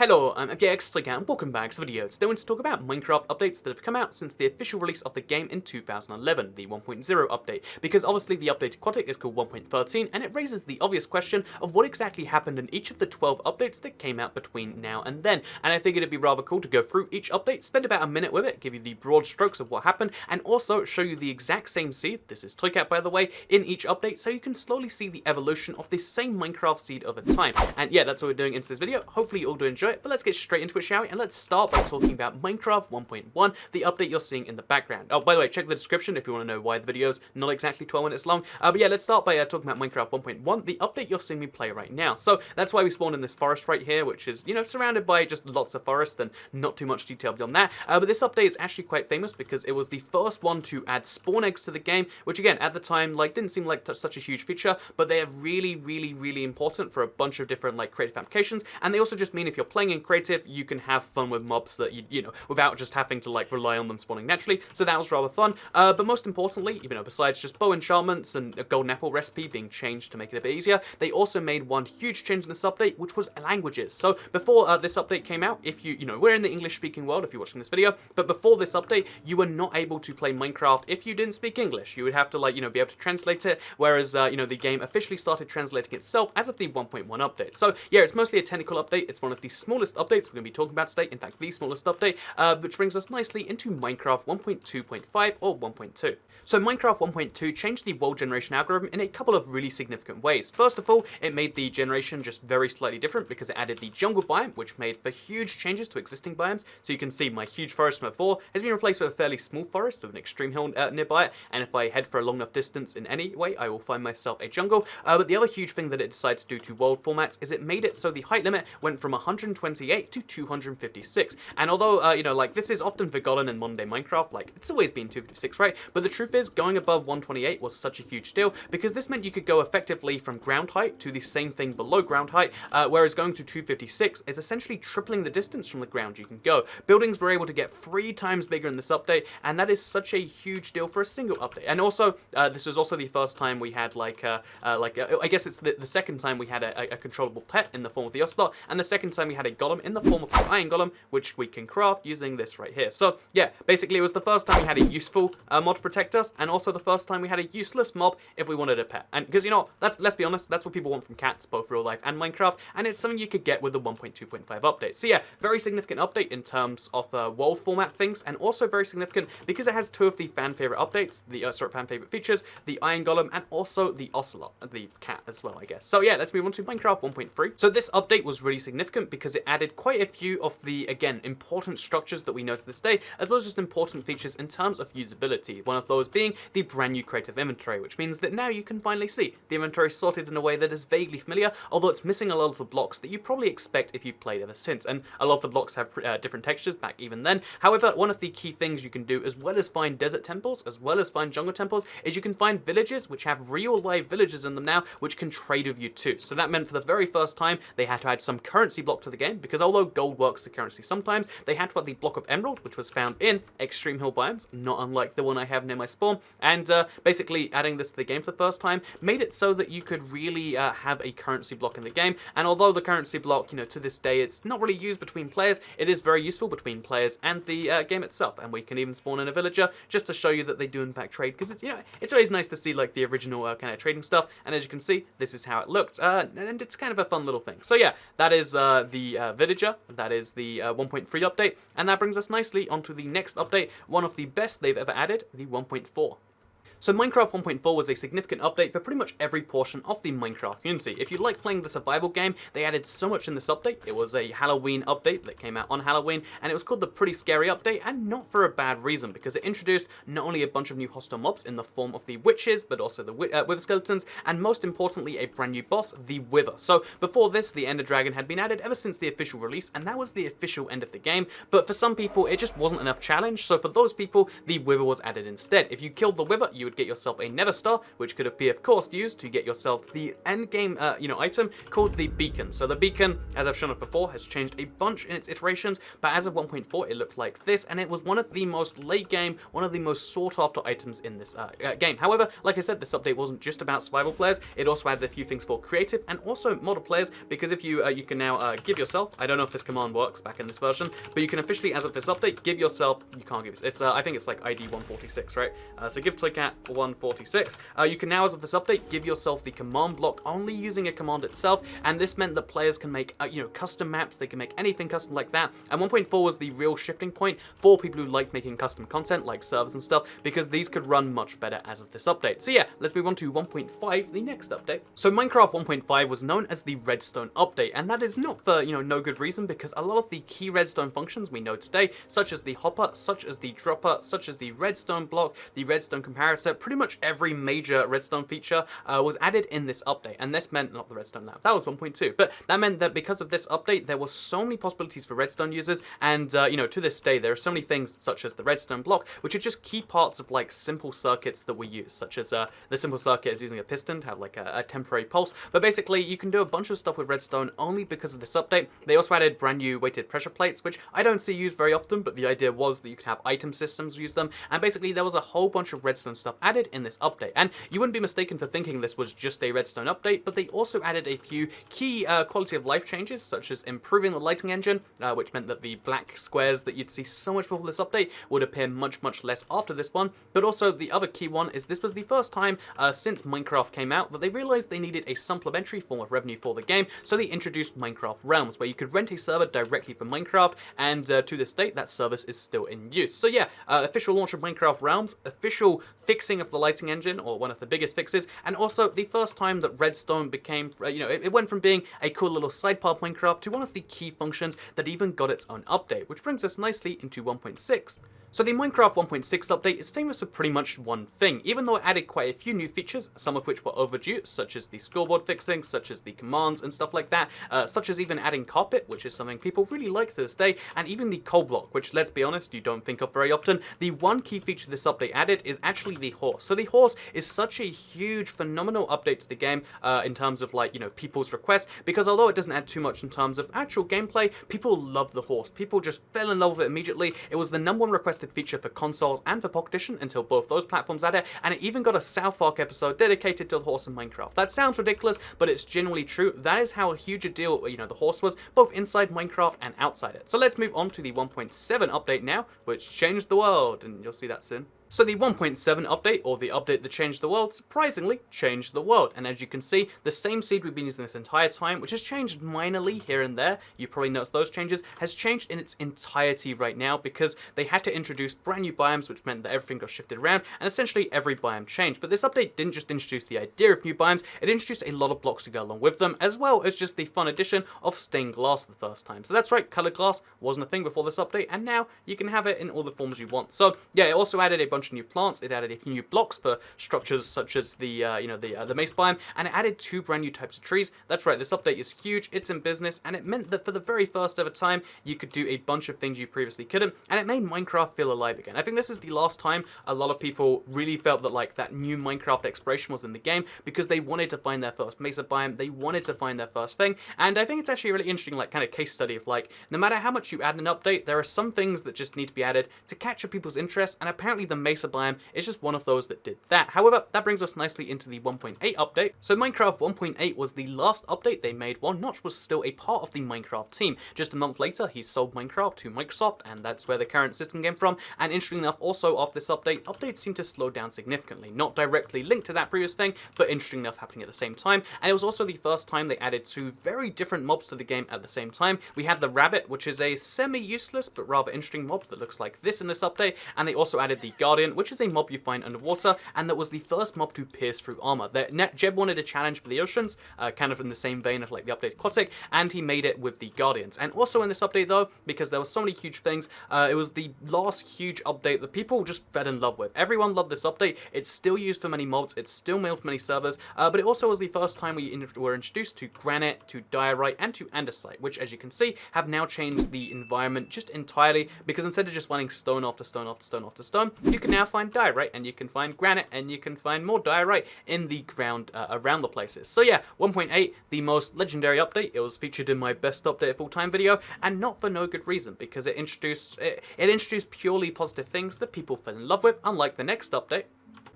Hello, I'm MKX and welcome back to the video. Today I want to talk about Minecraft updates that have come out since the official release of the game in 2011, the 1.0 update, because obviously the updated Quatic is called 1.13 and it raises the obvious question of what exactly happened in each of the 12 updates that came out between now and then, and I figured it'd be rather cool to go through each update, spend about a minute with it, give you the broad strokes of what happened, and also show you the exact same seed, this is Toycat by the way, in each update, so you can slowly see the evolution of this same Minecraft seed over time. And yeah, that's what we're doing into this video. Hopefully you all do enjoy it, but let's get straight into it, shall we? And let's start by talking about Minecraft 1.1, the update you're seeing in the background. Oh, by the way, check the description if you want to know why the video's not exactly 12 minutes long. But yeah, let's start by talking about Minecraft 1.1, the update you're seeing me play right now. So that's why we spawned in this forest right here, which is, you know, surrounded by just lots of forest and not too much detail beyond that. But this update is actually quite famous because it was the first one to add spawn eggs to the game, which again, at the time, like, didn't seem like such a huge feature, but they are really important for a bunch of different, like, creative applications, and they also just mean if you're playing in creative, you can have fun with mobs that you know, without just having to, like, rely on them spawning naturally, so that was rather fun. But most importantly, you know, besides just bow enchantments and a golden apple recipe being changed to make it a bit easier, they also made one huge change in this update, which was languages. So before this update came out, if you know, we're in the English-speaking world if you're watching this video, but before this update, you were not able to play Minecraft if you didn't speak English. You would have to, like, you know, be able to translate it, whereas, you know, the game officially started translating itself as of the 1.1 update. So yeah, it's mostly a technical update. It's one of the smallest updates we're going to be talking about today. In fact, the smallest update, which brings us nicely into Minecraft 1.2.5 or 1.2. So Minecraft 1.2 changed the world generation algorithm in a couple of really significant ways. First of all, it made the generation just very slightly different because it added the jungle biome, which made for huge changes to existing biomes. So you can see my huge forest from before has been replaced with a fairly small forest with an extreme hill nearby it, and if I head for a long enough distance in any way, I will find myself a jungle. But the other huge thing that it decided to do to world formats is it made it so the height limit went from 128 to 256. And although, you know, like, this is often forgotten in modern day Minecraft, like, it's always been 256, right? But the truth is, going above 128 was such a huge deal because this meant you could go effectively from ground height to the same thing below ground height, whereas going to 256 is essentially tripling the distance from the ground you can go. Buildings were able to get 3 times bigger in this update, and that is such a huge deal for a single update. And also, this was also the first time we had, I guess it's the second time we had a controllable pet in the form of the ocelot, and the second time we had a golem in the form of the iron golem, which we can craft using this right here. So yeah, basically it was the first time we had a useful mod to protect us, and also the first time we had a useless mob if we wanted a pet. And because, you know, let's be honest, that's what people want from cats, both real life and Minecraft, and it's something you could get with the 1.2.5 update. So yeah, very significant update in terms of world format things, and also very significant because it has 2 of the fan favorite updates, the fan favorite features, the iron golem and also the ocelot, the cat as well, I guess. So yeah, let's move on to Minecraft 1.3. So this update was really significant because it added quite a few of the, again, important structures that we know to this day, as well as just important features in terms of usability. One of those being the brand new creative inventory, which means that now you can finally see the inventory sorted in a way that is vaguely familiar, although it's missing a lot of the blocks that you probably expect if you've played ever since, and a lot of the blocks have different textures back even then. However, one of the key things you can do, as well as find desert temples, as well as find jungle temples, is you can find villages which have real live villagers in them now, which can trade with you too. So that meant for the very first time, they had to add some currency block to the game, because although gold works as currency sometimes, they had to add the block of emerald, which was found in extreme hill biomes, not unlike the one I have near my spawn, and basically adding this to the game for the first time made it so that you could really have a currency block in the game. And although the currency block, you know, to this day it's not really used between players, it is very useful between players and the game itself, and we can even spawn in a villager just to show you that they do in fact trade, because it's, you know, it's always nice to see, like, the original kind of trading stuff. And as you can see, this is how it looked, and it's kind of a fun little thing. So yeah, that is the villager, that is the 1.3 update, and that brings us nicely onto the next update, one of the best they've ever added, the 1.4. So Minecraft 1.4 was a significant update for pretty much every portion of the Minecraft community. If you like playing the survival game, they added so much in this update. It was a Halloween update that came out on Halloween, and it was called the Pretty Scary Update, and not for a bad reason, because it introduced not only a bunch of new hostile mobs in the form of the witches, but also the wither skeletons, and most importantly, a brand new boss, the Wither. So before this, the Ender Dragon had been added ever since the official release, and that was the official end of the game, but for some people, it just wasn't enough challenge, so for those people, the Wither was added instead. If you killed the Wither, you would would get yourself a Nether Star, which could be, of course, used to get yourself the end game, item called the Beacon. So the Beacon, as I've shown it before, has changed a bunch in its iterations, but as of 1.4, it looked like this, and it was one of the most late game, one of the most sought after items in this game. However, like I said, this update wasn't just about survival players. It also added a few things for creative and also modder players, because if you you can now give yourself, I don't know if this command works back in this version, but you can officially, as of this update, give yourself, you can't give it's I think it's like ID 146, right? So give Toycat 146. You can now, as of this update, give yourself the command block only using a command itself, and this meant that players can make custom maps, they can make anything custom like that. And 1.4 was the real shifting point for people who like making custom content like servers and stuff, because these could run much better as of this update. So yeah, let's move on to 1.5, the next update. So Minecraft 1.5 was known as the Redstone update, and that is not for no good reason, because a lot of the key Redstone functions we know today, such as the hopper, such as the dropper, such as the redstone block, the redstone comparator, pretty much every major redstone feature was added in this update. And this meant, not the redstone lab, that was 1.2, but that meant that because of this update, there were so many possibilities for redstone users, and to this day, there are so many things such as the redstone block, which are just key parts of like simple circuits that we use, such as the simple circuit is using a piston to have like a temporary pulse. But basically, you can do a bunch of stuff with redstone only because of this update. They also added brand new weighted pressure plates, which I don't see used very often, but the idea was that you could have item systems use them, and basically there was a whole bunch of redstone stuff added in this update. And you wouldn't be mistaken for thinking this was just a redstone update, but they also added a few key quality of life changes, such as improving the lighting engine, which meant that the black squares that you'd see so much before this update would appear much less after this one. But also the other key one is this was the first time since Minecraft came out that they realized they needed a supplementary form of revenue for the game, so they introduced Minecraft Realms, where you could rent a server directly from Minecraft, and to this date that service is still in use. So yeah, official launch of Minecraft Realms, official fixing of the lighting engine, or one of the biggest fixes, and also the first time that redstone became, it went from being a cool little side part of Minecraft to one of the key functions that even got its own update, which brings us nicely into 1.6. So the Minecraft 1.6 update is famous for pretty much one thing, even though it added quite a few new features, some of which were overdue, such as the scoreboard fixing, such as the commands and stuff like that, such as even adding carpet, which is something people really like to this day, and even the coal block, which, let's be honest, you don't think of very often. The one key feature this update added is actually the horse. So the horse is such a huge, phenomenal update to the game in terms of people's requests, because although it doesn't add too much in terms of actual gameplay, people love the horse. People just fell in love with it immediately. It was the #1 requested feature for consoles and for Pocket Edition until both those platforms had it, and it even got a South Park episode dedicated to the horse in Minecraft. That sounds ridiculous, but it's genuinely true. That is how huge a deal, the horse was, both inside Minecraft and outside it. So let's move on to the 1.7 update now, which changed the world, and you'll see that soon. So the 1.7 update, or the update that changed the world, surprisingly changed the world. And as you can see, the same seed we've been using this entire time, which has changed minorly here and there, you probably noticed those changes, has changed in its entirety right now, because they had to introduce brand new biomes, which meant that everything got shifted around, and essentially every biome changed. But this update didn't just introduce the idea of new biomes, it introduced a lot of blocks to go along with them, as well as just the fun addition of stained glass for the first time. So that's right, colored glass wasn't a thing before this update, and now you can have it in all the forms you want. So yeah, it also added a bunch of new plants, it added a few new blocks for structures such as the mace biome, and it added 2 brand new types of trees. That's right, this update is huge, it's in business, and it meant that for the very first ever time, you could do a bunch of things you previously couldn't, and it made Minecraft feel alive again. I think this is the last time a lot of people really felt that that new Minecraft exploration was in the game, because they wanted to find their first mesa biome, they wanted to find their first thing, and I think it's actually a really interesting kind of case study of no matter how much you add an update, there are some things that just need to be added to capture people's interest, and apparently the mesa biome is just one of those that did that. However, that brings us nicely into the 1.8 update. So Minecraft 1.8 was the last update they made while Notch was still a part of the Minecraft team. Just a month later, he sold Minecraft to Microsoft, and that's where the current system came from. And interestingly enough, also after this update, updates seem to slow down significantly. Not directly linked to that previous thing, but interestingly enough happening at the same time. And it was also the first time they added 2 very different mobs to the game at the same time. We had the rabbit, which is a semi-useless but rather interesting mob that looks like this in this update, and they also added the guardian, which is a mob you find underwater, and that was the first mob to pierce through armor. Jeb wanted a challenge for the oceans, kind of in the same vein of the update Aquatic, and he made it with the guardians. And also in this update though, because there were so many huge things, it was the last huge update that people just fell in love with. Everyone loved this update. It's still used for many mods, it's still mailed for many servers, but it also was the first time we were introduced to granite, to diorite, and to andesite, which as you can see have now changed the environment just entirely, because instead of just running stone after stone after stone after stone, you can now find diorite, and you can find granite, and you can find more diorite in the ground around the places. So yeah, 1.8, the most legendary update. It was featured in my best update of all time video, and not for no good reason, because it introduced purely positive things that people fell in love with, unlike the next update,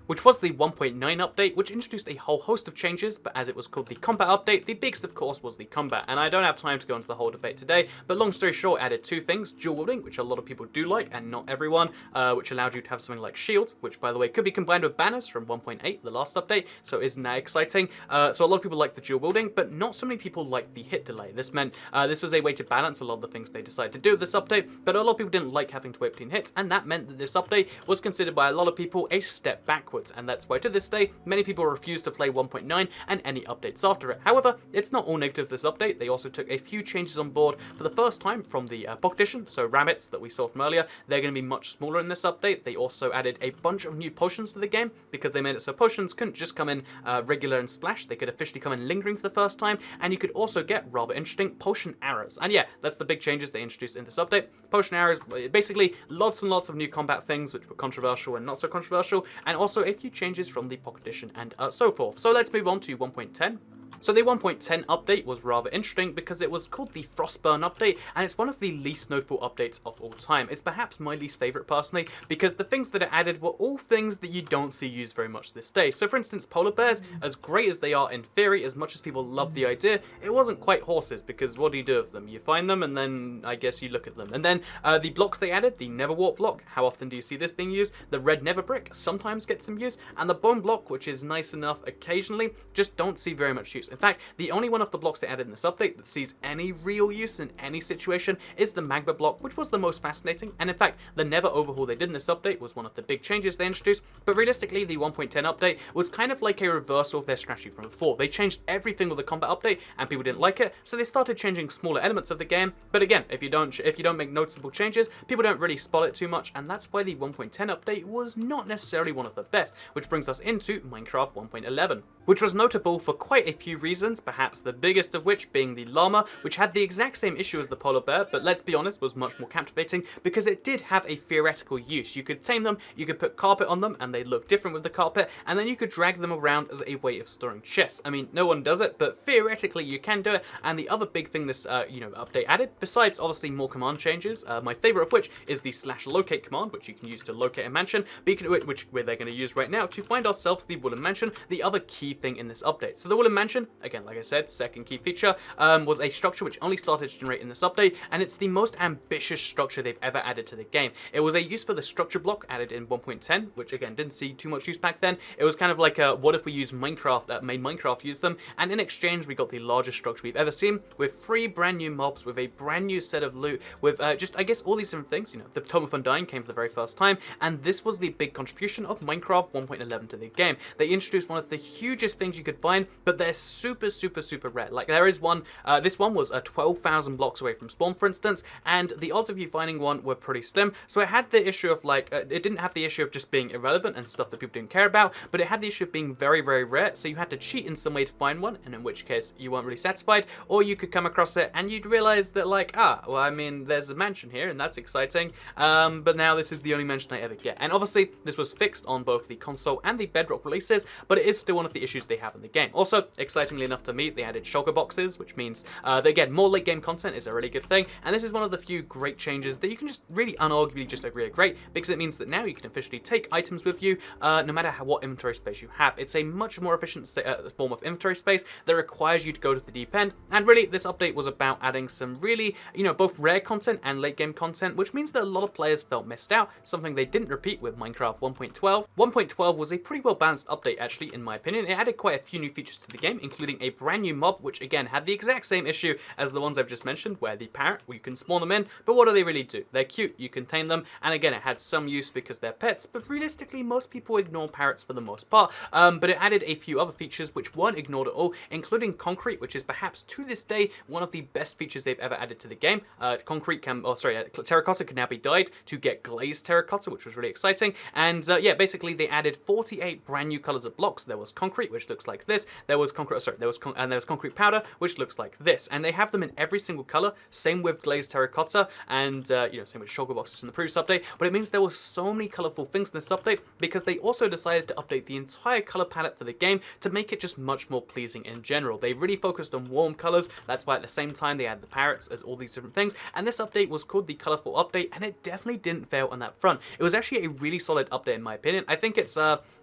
which was the 1.9 update, which introduced a whole host of changes, but as it was called the combat update, the biggest of course was the combat, and I don't have time to go into the whole debate today, but long story short, added two things: dual wielding, which a lot of people do like, and not everyone, which allowed you to have something like shields, which by the way could be combined with banners from 1.8, the last update, so isn't that exciting? So a lot of people like the dual wielding, but not so many people like the hit delay. This meant this was a way to balance a lot of the things they decided to do with this update, but a lot of people didn't like having to wait between hits, and that meant that this update was considered by a lot of people a step backwards, and that's why to this day many people refuse to play 1.9 and any updates after it. However, it's not all negative, this update. They also took a few changes on board for the first time from the pocket edition, so rabbits that we saw from earlier, they're going to be much smaller in this update. They also added a bunch of new potions to the game, because they made it so potions couldn't just come in regular and splash, they could officially come in lingering for the first time, and you could also get rather interesting potion arrows. And yeah, that's the big changes they introduced in this update. Potion arrows, basically lots and lots of new combat things which were controversial and not so controversial, and also a few changes from the pocket edition and so forth. So let's move on to 1.10. So the 1.10 update was rather interesting because it was called the Frostburn update, and it's one of the least notable updates of all time. It's perhaps my least favourite personally, because the things that it added were all things that you don't see used very much this day. So for instance, polar bears, as great as they are in theory, as much as people love the idea, it wasn't quite horses, because what do you do with them? You find them and then I guess you look at them. And then the blocks they added, the never warp block, how often do you see this being used? The red never brick sometimes gets some use, and the bone block, which is nice enough occasionally, just don't see very much use. In fact, the only one of the blocks they added in this update that sees any real use in any situation is the magma block, which was the most fascinating, and in fact, the never overhaul they did in this update was one of the big changes they introduced, but realistically, the 1.10 update was kind of like a reversal of their strategy from before. They changed everything with the combat update, and people didn't like it, so they started changing smaller elements of the game, but again, if you don't make noticeable changes, people don't really spot it too much, and that's why the 1.10 update was not necessarily one of the best, which brings us into Minecraft 1.11, which was notable for quite a few reasons, perhaps the biggest of which being the llama, which had the exact same issue as the polar bear, but let's be honest, was much more captivating because it did have a theoretical use. You could tame them, you could put carpet on them, and they look different with the carpet, and then you could drag them around as a way of storing chests. I mean, no one does it, but theoretically you can do it, and the other big thing this update added, besides obviously more command changes, my favorite of which is the /locate command, which you can use to locate a mansion, which they're going to use right now to find ourselves the wooden mansion, the other key thing in this update. So the wooden mansion, again, like I said, second key feature, was a structure which only started to generate in this update, and it's the most ambitious structure they've ever added to the game. It was a use for the structure block added in 1.10, which again didn't see too much use back then. It was kind of like a, what if we use Minecraft, made Minecraft use them, and in exchange we got the largest structure we've ever seen, with 3 brand new mobs, with a brand new set of loot, with just, I guess, all these different things. The Tome of Undying came for the very first time, and this was the big contribution of Minecraft 1.11 to the game. They introduced one of the hugest things you could find, but they're super, super, super rare. Like, there is one, this one was 12,000 blocks away from spawn, for instance, and the odds of you finding one were pretty slim, so it had the issue of, like, it didn't have the issue of just being irrelevant and stuff that people didn't care about, but it had the issue of being very, very rare, so you had to cheat in some way to find one, and in which case you weren't really satisfied, or you could come across it and you'd realize that, like, well, I mean, there's a mansion here, and that's exciting, but now this is the only mansion I ever get. And obviously, this was fixed on both the console and the Bedrock releases, but it is still one of the issues they have in the game. Also, excitingly enough to me, they added shulker boxes, which means that, again, more late game content is a really good thing, and this is one of the few great changes that you can just really unarguably just agree are great, because it means that now you can officially take items with you, no matter what inventory space you have. It's a much more efficient form of inventory space that requires you to go to the deep end, and really, this update was about adding some really, both rare content and late game content, which means that a lot of players felt missed out, something they didn't repeat with Minecraft 1.12. 1.12 was a pretty well balanced update, actually, in my opinion. It added quite a few new features to the game, including a brand new mob, which again had the exact same issue as the ones I've just mentioned, where the parrot, you can spawn them in, but what do they really do? They're cute, you can tame them, and again, it had some use because they're pets, but realistically, most people ignore parrots for the most part, but it added a few other features which weren't ignored at all, including concrete, which is perhaps, to this day, one of the best features they've ever added to the game. Terracotta can now be dyed to get glazed terracotta, which was really exciting, and yeah, basically, they added 48 brand new colors of blocks. There was concrete, which looks like this. There was and there's concrete powder, which looks like this, and they have them in every single color. Same with glazed terracotta, and same with shulker boxes from the previous update. But it means there were so many colorful things in this update because they also decided to update the entire color palette for the game to make it just much more pleasing in general. They really focused on warm colors. That's why at the same time they had the parrots as all these different things. And this update was called the Colorful Update, and it definitely didn't fail on that front. It was actually a really solid update in my opinion. I think it's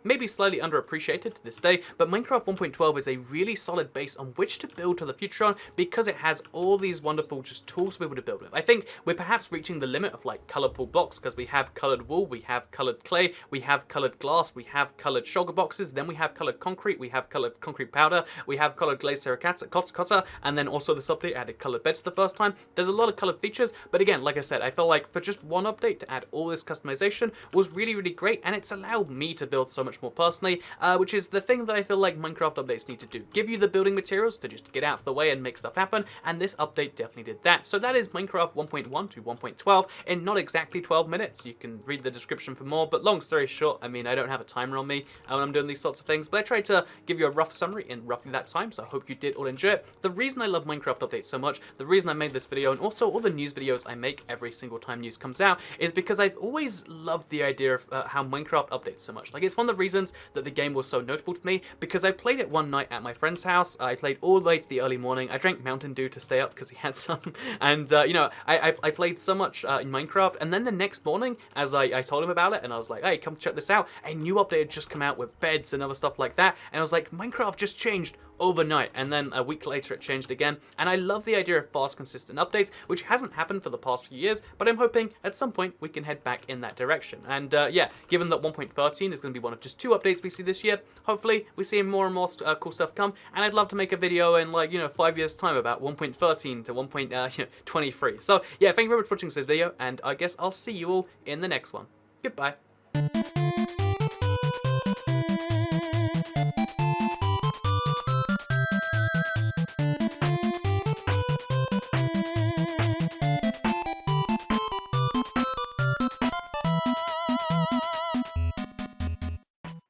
maybe slightly underappreciated to this day, but Minecraft 1.12 is a really solid base on which to build to the future on because it has all these wonderful just tools to be able to build with. I think we're perhaps reaching the limit of like colorful blocks because we have colored wool, we have colored clay, we have colored glass, we have colored shulker boxes, then we have colored concrete, we have colored concrete powder, we have colored glazed terracotta, and then also this update added colored beds for the first time. There's a lot of colored features, but again, like I said, I felt like for just one update to add all this customization was really, really great, and it's allowed me to build so much more personally, which is the thing that I feel like Minecraft updates need to do. Give you the building materials to just get out of the way and make stuff happen, and this update definitely did that. So that is Minecraft 1.1 to 1.12 in not exactly 12 minutes. You can read the description for more, but long story short, I mean, I don't have a timer on me when I'm doing these sorts of things, but I tried to give you a rough summary in roughly that time, so I hope you did all enjoy it. The reason I love Minecraft updates so much, the reason I made this video, and also all the news videos I make every single time news comes out, is because I've always loved the idea of how Minecraft updates so much. Like, it's one of the reasons that the game was so notable to me, because I played it one night at my friend's house. I played all the way to the early morning. I drank Mountain Dew to stay up because he had some, and I played so much in Minecraft, and then the next morning, as I told him about it, and I was like, hey, come check this out, a new update had just come out with beds and other stuff like that, and I was like, Minecraft just changed overnight, and then a week later it changed again, and I love the idea of fast, consistent updates, which hasn't happened for the past few years, but I'm hoping at some point we can head back in that direction. And yeah, given that 1.13 is going to be one of just 2 updates we see this year, hopefully we see more and more cool stuff come, and I'd love to make a video in 5 years time about 1.13 to 1.23. So yeah, thank you very much for watching this video, and I guess I'll see you all in the next one. Goodbye.